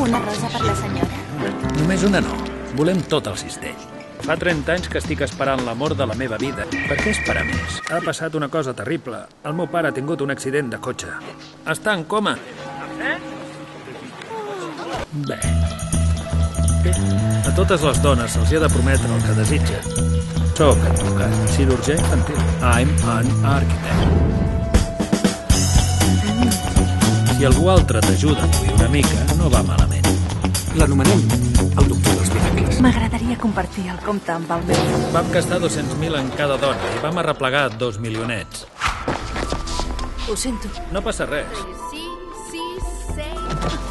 Una rosa per la senyora? Només una no. Volem tot el cistell. Fa 30 anys que estic esperant l'amor de la meva vida. Per què esperar més? Ha passat una cosa terrible. El meu pare ha tingut un accident de cotxe. Està en coma. Bé. A totes les dones se'ls ha de prometre el que desitgen. Soc advocat, cirurgià infantil. I'm an architect. Si algú altre t'ajuda a lluir una mica, no va malament. L'anomenem el doctor dels miracles. M'agradaria compartir el compte amb el meu. Vam gastar 200.000 en cada dona i vam arreplegar 2 milionets. Ho sento. No passa res.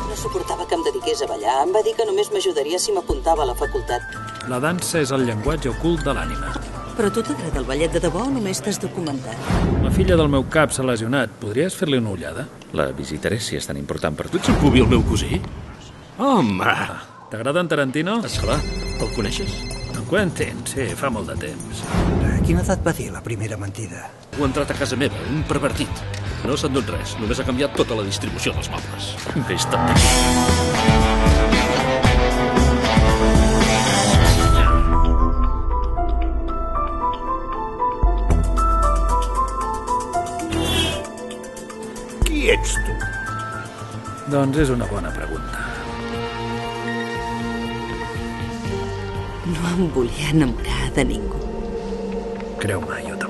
No suportava que em dediqués a ballar. Em va dir que només m'ajudaria si m'apuntava a la facultat. La dansa és el llenguatge ocult de l'ànima. Però a tu t'agrada el ballet de debò o només t'has documentat? La filla del meu cap s'ha lesionat. Podries fer-li una ullada? La visitaré si és tan important per tu. Tu ets en Pubi, el meu cosí? Home! T'agrada en Tarantino? Esclar, el coneixes? En Quentin, sí, fa molt de temps. A quina edat va dir la primera mentida? Ho ha entrat a casa meva, un pervertit. No s'ha endut res, només ha canviat tota la distribució dels mobles. Vés-te'n d'aquí. Qui ets tu? Doncs és una bona pregunta. No em volia enamorar de ningú. Creu-me, jo tampoc.